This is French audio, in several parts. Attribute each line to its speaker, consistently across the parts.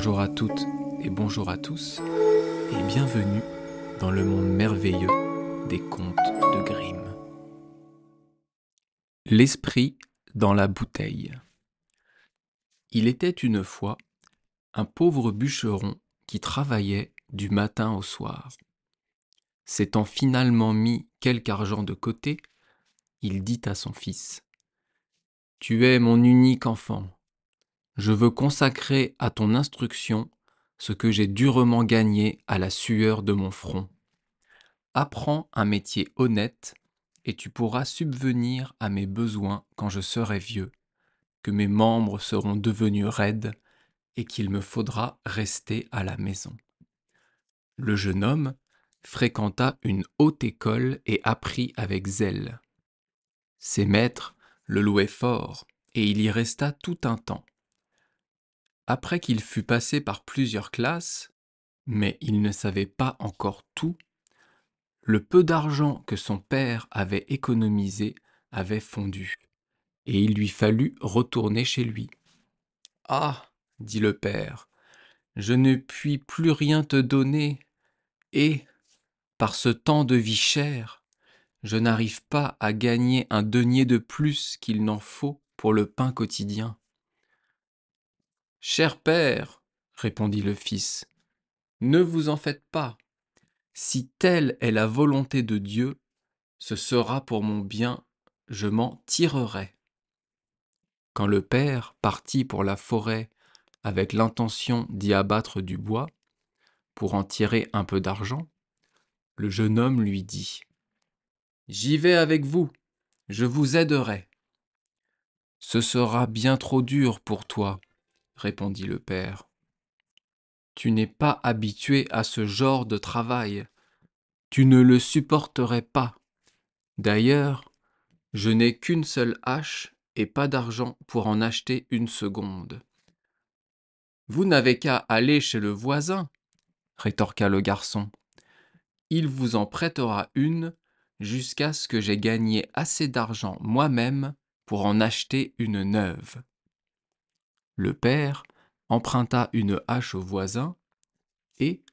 Speaker 1: Bonjour à toutes et bonjour à tous, et bienvenue dans le monde merveilleux des contes de Grimm. L'esprit dans la bouteille. Il était une fois un pauvre bûcheron qui travaillait du matin au soir. S'étant finalement mis quelque argent de côté, il dit à son fils : « Tu es mon unique enfant. Je veux consacrer à ton instruction ce que j'ai durement gagné à la sueur de mon front. Apprends un métier honnête et tu pourras subvenir à mes besoins quand je serai vieux, que mes membres seront devenus raides et qu'il me faudra rester à la maison. » Le jeune homme fréquenta une haute école et apprit avec zèle. Ses maîtres le louaient fort et il y resta tout un temps. Après qu'il fut passé par plusieurs classes, mais il ne savait pas encore tout, le peu d'argent que son père avait économisé avait fondu, et il lui fallut retourner chez lui. « Ah !» dit le père, « je ne puis plus rien te donner, et, par ce temps de vie chère, je n'arrive pas à gagner un denier de plus qu'il n'en faut pour le pain quotidien. »« Cher père, répondit le fils, ne vous en faites pas. Si telle est la volonté de Dieu, ce sera pour mon bien, je m'en tirerai. » Quand le père partit pour la forêt avec l'intention d'y abattre du bois, pour en tirer un peu d'argent, le jeune homme lui dit : « J'y vais avec vous, je vous aiderai. »« Ce sera bien trop dur pour toi, répondit le père. Tu n'es pas habitué à ce genre de travail. Tu ne le supporterais pas. D'ailleurs, je n'ai qu'une seule hache et pas d'argent pour en acheter une seconde. »« Vous n'avez qu'à aller chez le voisin, rétorqua le garçon. Il vous en prêtera une jusqu'à ce que j'aie gagné assez d'argent moi-même pour en acheter une neuve. » Le père emprunta une hache au voisin et,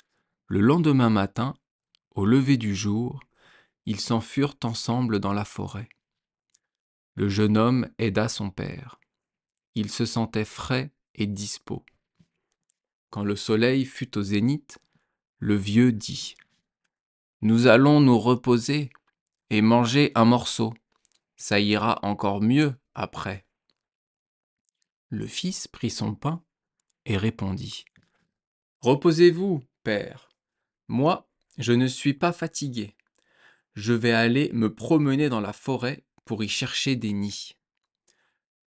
Speaker 1: le lendemain matin, au lever du jour, ils s'enfurent ensemble dans la forêt. Le jeune homme aida son père. Il se sentait frais et dispos. Quand le soleil fut au zénith, le vieux dit : « Nous allons nous reposer et manger un morceau. Ça ira encore mieux après. » Le fils prit son pain et répondit : « Reposez-vous, père. Moi, je ne suis pas fatigué. Je vais aller me promener dans la forêt pour y chercher des nids. »«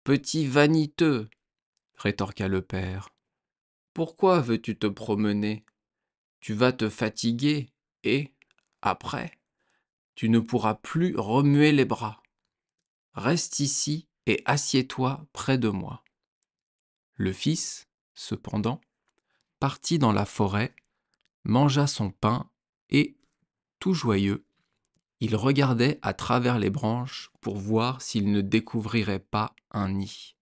Speaker 1: Petit vaniteux, rétorqua le père. Pourquoi veux-tu te promener ? Tu vas te fatiguer et, après, tu ne pourras plus remuer les bras. Reste ici et assieds-toi près de moi. » Le fils, cependant, partit dans la forêt, mangea son pain et, tout joyeux, il regardait à travers les branches pour voir s'il ne découvrirait pas un nid.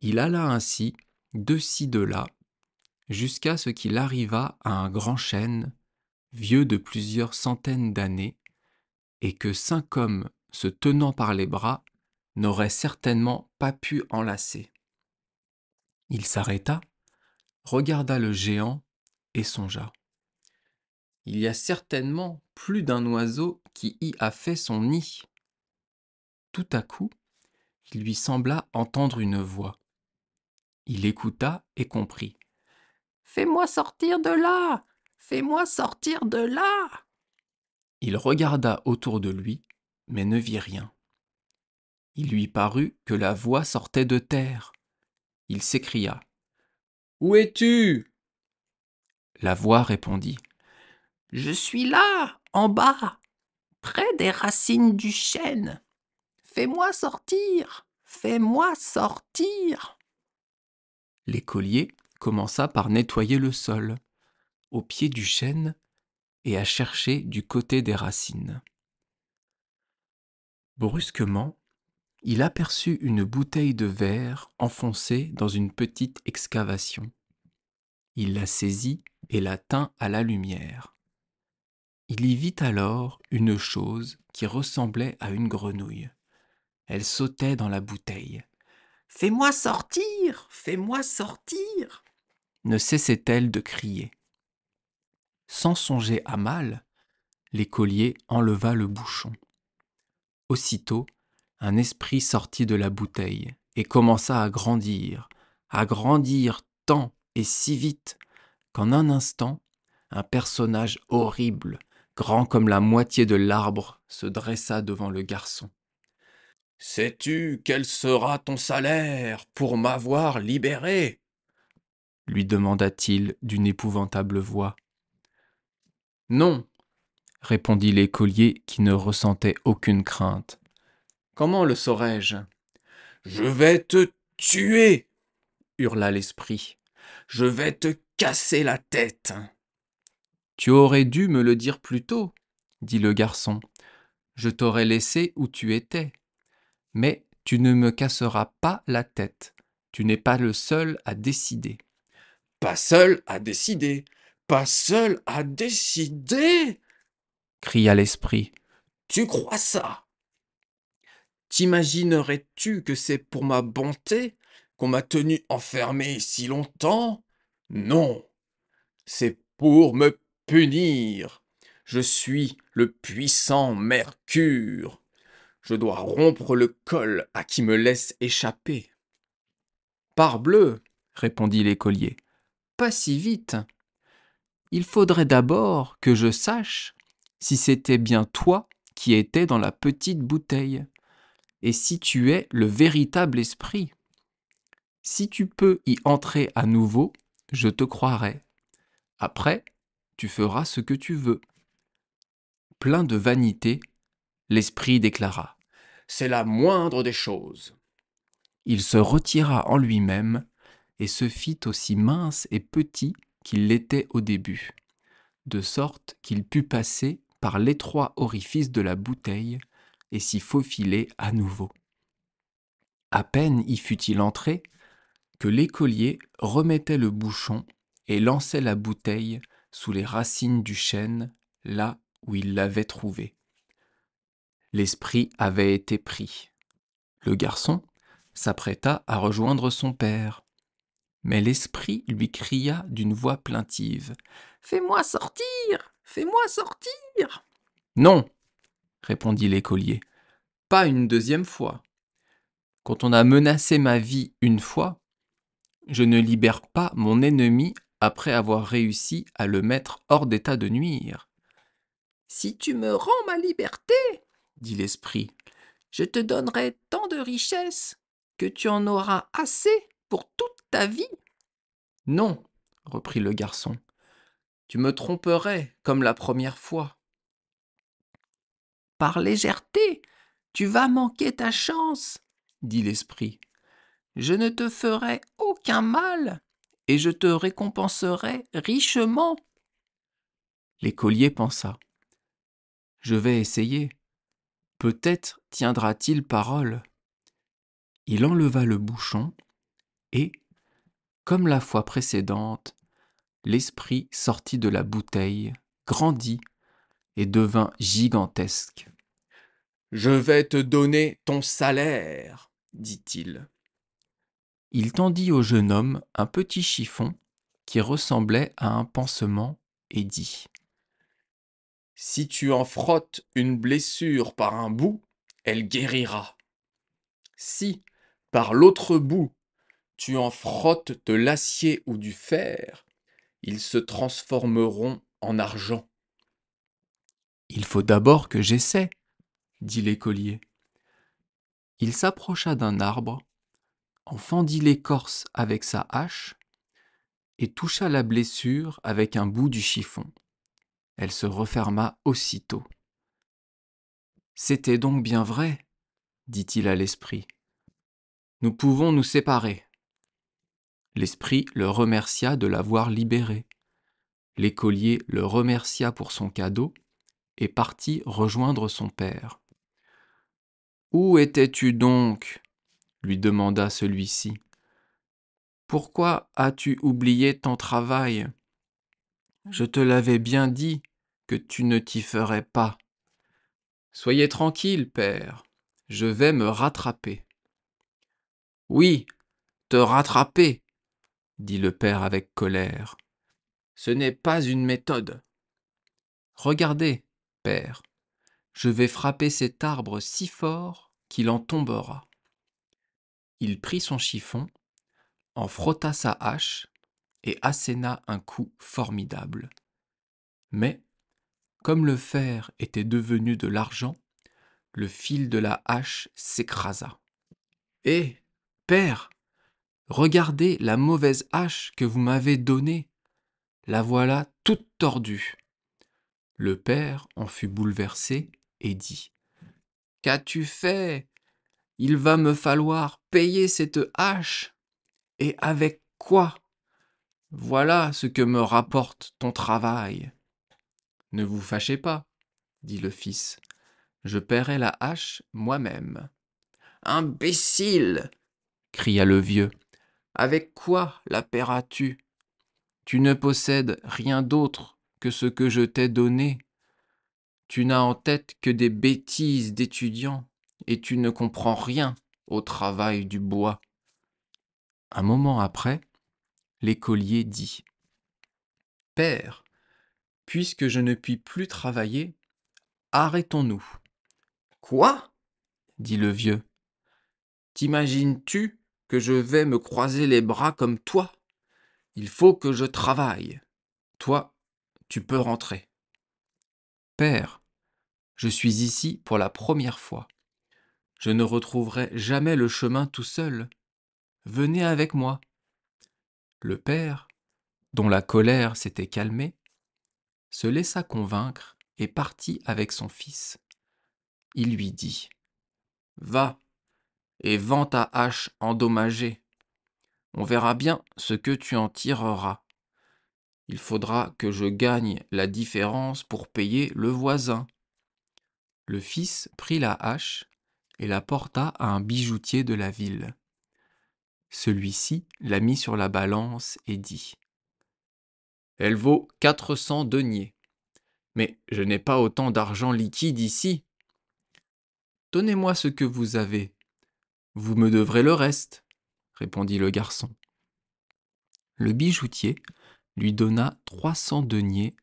Speaker 1: Il alla ainsi, de-ci de-là, jusqu'à ce qu'il arriva à un grand chêne, vieux de plusieurs centaines d'années, et que 5 hommes, se tenant par les bras, n'auraient certainement pas pu enlacer. Il s'arrêta, regarda le géant et songea : « Il y a certainement plus d'un oiseau qui y a fait son nid. » Tout à coup, il lui sembla entendre une voix. Il écouta et comprit. « Fais-moi sortir de là ! Fais-moi sortir de là !» Il regarda autour de lui, mais ne vit rien. Il lui parut que la voix sortait de terre. Il s'écria : « Où es-tu ? » La voix répondit : « Je suis là, en bas, près des racines du chêne. Fais-moi sortir, fais-moi sortir. » L'écolier commença par nettoyer le sol, au pied du chêne, et à chercher du côté des racines. Brusquement, il aperçut une bouteille de verre enfoncée dans une petite excavation. Il la saisit et la tint à la lumière. Il y vit alors une chose qui ressemblait à une grenouille. Elle sautait dans la bouteille. « Fais-moi sortir! Fais-moi sortir !» ne cessait-elle de crier. Sans songer à mal, l'écolier enleva le bouchon. Aussitôt, un esprit sortit de la bouteille et commença à grandir tant et si vite qu'en un instant, un personnage horrible, grand comme la moitié de l'arbre, se dressa devant le garçon. « Sais-tu quel sera ton salaire pour m'avoir libéré ?» lui demanda-t-il d'une épouvantable voix. « Non, » répondit l'écolier qui ne ressentait aucune crainte. « Comment le saurais-je ?»« Je vais te tuer !» hurla l'esprit. « Je vais te casser la tête !»« Tu aurais dû me le dire plus tôt, » dit le garçon. « Je t'aurais laissé où tu étais. Mais tu ne me casseras pas la tête. Tu n'es pas le seul à décider. »« Pas seul à décider ! Pas seul à décider !» cria l'esprit. « Tu crois ça ? T'imaginerais-tu que c'est pour ma bonté qu'on m'a tenu enfermé si longtemps ? Non, c'est pour me punir. Je suis le puissant Mercure. Je dois rompre le col à qui me laisse échapper. »« Parbleu !» répondit l'écolier. « Pas si vite. Il faudrait d'abord que je sache si c'était bien toi qui étais dans la petite bouteille, et si tu es le véritable esprit. Si tu peux y entrer à nouveau, je te croirai. Après, tu feras ce que tu veux. » Plein de vanité, l'esprit déclara : « C'est la moindre des choses. » Il se retira en lui-même et se fit aussi mince et petit qu'il l'était au début, de sorte qu'il put passer par l'étroit orifice de la bouteille et s'y faufiler à nouveau. À peine y fut-il entré que l'écolier remettait le bouchon et lançait la bouteille sous les racines du chêne, là où il l'avait trouvée. L'esprit avait été pris. Le garçon s'apprêta à rejoindre son père. Mais l'esprit lui cria d'une voix plaintive : « Fais-moi sortir ! Fais-moi sortir !»« Non !» répondit l'écolier. « Pas une deuxième fois. Quand on a menacé ma vie une fois, je ne libère pas mon ennemi après avoir réussi à le mettre hors d'état de nuire. »« Si tu me rends ma liberté, dit l'esprit, je te donnerai tant de richesses que tu en auras assez pour toute ta vie. »« Non, reprit le garçon, tu me tromperais comme la première fois. »« Par légèreté, tu vas manquer ta chance, dit l'esprit. Je ne te ferai aucun mal et je te récompenserai richement. » L'écolier pensa : « Je vais essayer. Peut-être tiendra-t-il parole. » Il enleva le bouchon et, comme la fois précédente, l'esprit sortit de la bouteille, grandit et devint gigantesque. « Je vais te donner ton salaire, dit-il. » Il tendit au jeune homme un petit chiffon qui ressemblait à un pansement et dit : « Si tu en frottes une blessure par un bout, elle guérira. Si, par l'autre bout, tu en frottes de l'acier ou du fer, ils se transformeront en argent. »« Il faut d'abord que j'essaie, dit l'écolier. Il s'approcha d'un arbre, en fendit l'écorce avec sa hache et toucha la blessure avec un bout du chiffon. Elle se referma aussitôt. « C'était donc bien vrai, dit-il à l'esprit. Nous pouvons nous séparer. » L'esprit le remercia de l'avoir libéré. L'écolier le remercia pour son cadeau et partit rejoindre son père. « Où étais-tu donc ? lui demanda celui-ci. « Pourquoi as-tu oublié ton travail? Je te l'avais bien dit que tu ne t'y ferais pas. Soyez tranquille, père, je vais me rattraper. Oui, te rattraper, dit le père avec colère. Ce n'est pas une méthode. Regardez, père, je vais frapper cet arbre si fort qu'il en tombera. Il prit son chiffon, en frotta sa hache et asséna un coup formidable. Mais, comme le fer était devenu de l'argent, le fil de la hache s'écrasa. Eh, père, regardez la mauvaise hache que vous m'avez donnée. La voilà toute tordue. Le père en fut bouleversé et dit : « Qu'as-tu fait ? Il va me falloir payer cette hache. Et avec quoi ? Voilà ce que me rapporte ton travail. » « Ne vous fâchez pas, dit le fils, je paierai la hache moi-même. »« Imbécile ! Cria le vieux. Avec quoi la paieras-tu ? Tu ne possèdes rien d'autre que ce que je t'ai donné. Tu n'as en tête que des bêtises d'étudiant et tu ne comprends rien au travail du bois. Un moment après, l'écolier dit : « Père, puisque je ne puis plus travailler, arrêtons-nous. » « Quoi ? Dit le vieux. T'imagines-tu que je vais me croiser les bras comme toi ? Il faut que je travaille. Toi, tu peux rentrer. Père, je suis ici pour la première fois. Je ne retrouverai jamais le chemin tout seul. Venez avec moi. Le père, dont la colère s'était calmée, se laissa convaincre et partit avec son fils. Il lui dit : « Va et vends ta hache endommagée. On verra bien ce que tu en tireras. Il faudra que je gagne la différence pour payer le voisin. » Le fils prit la hache et la porta à un bijoutier de la ville. Celui-ci la mit sur la balance et dit : « Elle vaut 400 deniers, mais je n'ai pas autant d'argent liquide ici. Donnez-moi ce que vous avez, vous me devrez le reste, répondit le garçon. Le bijoutier lui donna 300 deniers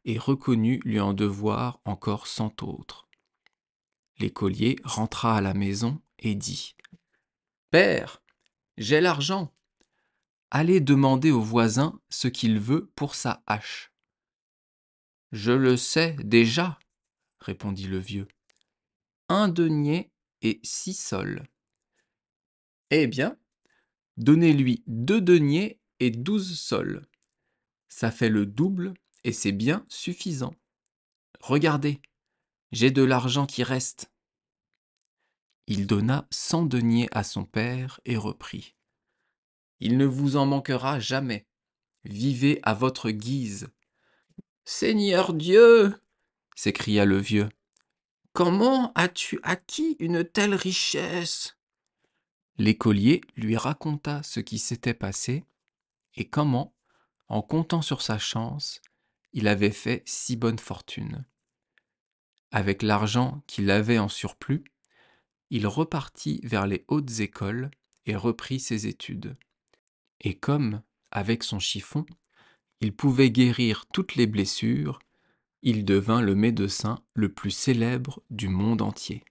Speaker 1: et reconnut lui en devoir encore 100 autres. L'écolier rentra à la maison et dit : « Père, j'ai l'argent. Allez demander au voisin ce qu'il veut pour sa hache. »« Je le sais déjà, répondit le vieux. 1 denier et 6 sols. »« Eh bien, donnez-lui 2 deniers et 12 sols. Ça fait le double et c'est bien suffisant. Regardez, j'ai de l'argent qui reste. » Il donna 100 deniers à son père et reprit : « Il ne vous en manquera jamais. Vivez à votre guise. »« Seigneur Dieu !» s'écria le vieux. « Comment as-tu acquis une telle richesse ?» L'écolier lui raconta ce qui s'était passé et comment, en comptant sur sa chance, il avait fait si bonne fortune. Avec l'argent qu'il avait en surplus, il repartit vers les hautes écoles et reprit ses études. Et comme, avec son chiffon, il pouvait guérir toutes les blessures, il devint le médecin le plus célèbre du monde entier.